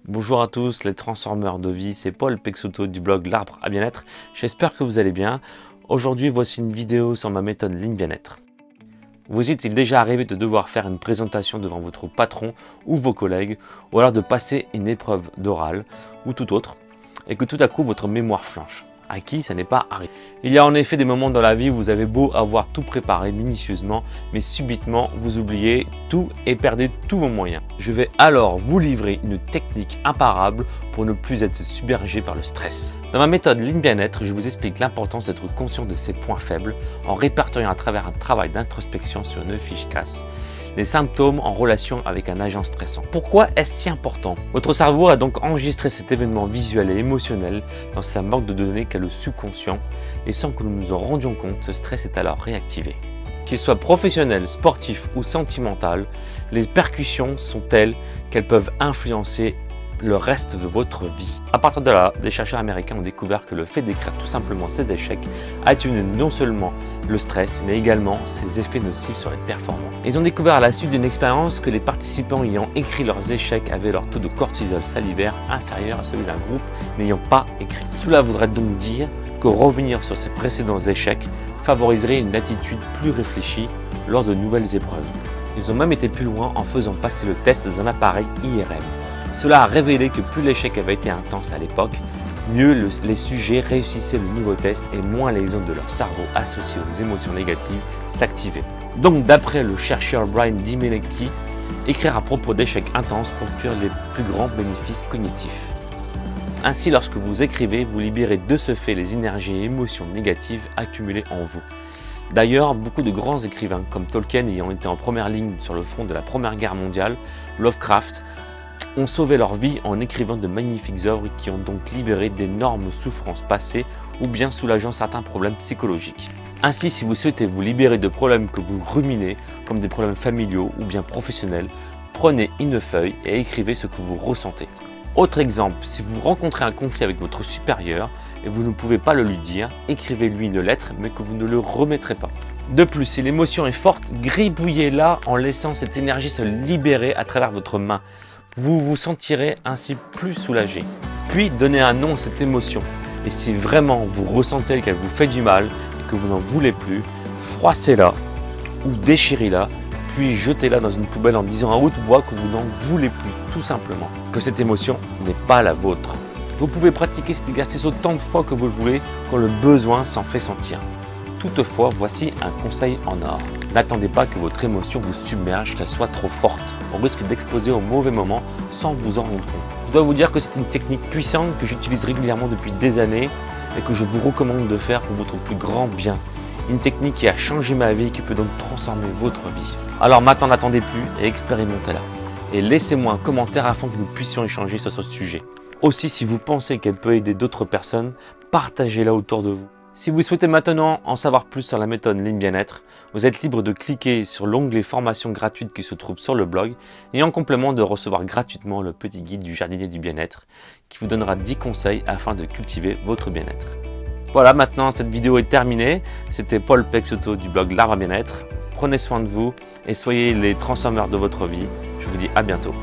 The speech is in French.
Bonjour à tous les transformeurs de vie, c'est Paul Peixoto du blog L'Arbre à Bien-être. J'espère que vous allez bien. Aujourd'hui, voici une vidéo sur ma méthode Lean Bien-être. Vous est-il déjà arrivé de devoir faire une présentation devant votre patron ou vos collègues, ou alors de passer une épreuve d'oral ou tout autre, et que tout à coup votre mémoire flanche? À qui ça n'est pas arrivé? Il y a en effet des moments dans la vie où vous avez beau avoir tout préparé minutieusement, mais subitement vous oubliez tout et perdez tous vos moyens. Je vais alors vous livrer une technique imparable pour ne plus être submergé par le stress. Dans ma méthode Lean Bien-être, je vous explique l'importance d'être conscient de ses points faibles en répertoriant à travers un travail d'introspection sur une fiche casse les symptômes en relation avec un agent stressant. Pourquoi est-ce si important? Votre cerveau a donc enregistré cet événement visuel et émotionnel dans sa banque de données qu'est le subconscient, et sans que nous nous en rendions compte, ce stress est alors réactivé. Qu'il soit professionnel, sportif ou sentimental, les percussions sont telles qu'elles peuvent influencer le reste de votre vie. À partir de là, des chercheurs américains ont découvert que le fait d'écrire tout simplement ses échecs atténue non seulement le stress, mais également ses effets nocifs sur les performances. Ils ont découvert à la suite d'une expérience que les participants ayant écrit leurs échecs avaient leur taux de cortisol salivaire inférieur à celui d'un groupe n'ayant pas écrit. Cela voudrait donc dire que revenir sur ses précédents échecs favoriserait une attitude plus réfléchie lors de nouvelles épreuves. Ils ont même été plus loin en faisant passer le test dans un appareil IRM. Cela a révélé que plus l'échec avait été intense à l'époque, mieux les sujets réussissaient le nouveau test et moins les zones de leur cerveau associées aux émotions négatives s'activaient. Donc d'après le chercheur Brian Dimelecki, écrire à propos d'échecs intenses procure les plus grands bénéfices cognitifs. Ainsi, lorsque vous écrivez, vous libérez de ce fait les énergies et émotions négatives accumulées en vous. D'ailleurs, beaucoup de grands écrivains comme Tolkien ayant été en première ligne sur le front de la Première Guerre mondiale, Lovecraft, ont sauvé leur vie en écrivant de magnifiques œuvres qui ont donc libéré d'énormes souffrances passées ou bien soulageant certains problèmes psychologiques. Ainsi, si vous souhaitez vous libérer de problèmes que vous ruminez, comme des problèmes familiaux ou bien professionnels, prenez une feuille et écrivez ce que vous ressentez. Autre exemple, si vous rencontrez un conflit avec votre supérieur et vous ne pouvez pas le lui dire, écrivez-lui une lettre mais que vous ne le remettrez pas. De plus, si l'émotion est forte, gribouillez-la en laissant cette énergie se libérer à travers votre main. Vous vous sentirez ainsi plus soulagé. Puis donnez un nom à cette émotion. Et si vraiment vous ressentez qu'elle vous fait du mal et que vous n'en voulez plus, froissez-la ou déchirez-la, puis jetez-la dans une poubelle en disant à haute voix que vous n'en voulez plus, tout simplement. Que cette émotion n'est pas la vôtre. Vous pouvez pratiquer cet exercice autant de fois que vous le voulez quand le besoin s'en fait sentir. Toutefois, voici un conseil en or. N'attendez pas que votre émotion vous submerge, qu'elle soit trop forte. On risque d'exploser au mauvais moment sans vous en rendre compte. Je dois vous dire que c'est une technique puissante que j'utilise régulièrement depuis des années et que je vous recommande de faire pour votre plus grand bien. Une technique qui a changé ma vie et qui peut donc transformer votre vie. Alors maintenant, n'attendez plus et expérimentez-la. Et laissez-moi un commentaire afin que nous puissions échanger sur ce sujet. Aussi, si vous pensez qu'elle peut aider d'autres personnes, partagez-la autour de vous. Si vous souhaitez maintenant en savoir plus sur la méthode Lean Bien-être, vous êtes libre de cliquer sur l'onglet formation gratuite qui se trouve sur le blog et en complément de recevoir gratuitement le petit guide du jardinier du bien-être qui vous donnera 10 conseils afin de cultiver votre bien-être. Voilà, maintenant cette vidéo est terminée. C'était Paul Peixoto du blog L'Arbre à Bien-être. Prenez soin de vous et soyez les transformeurs de votre vie. Je vous dis à bientôt.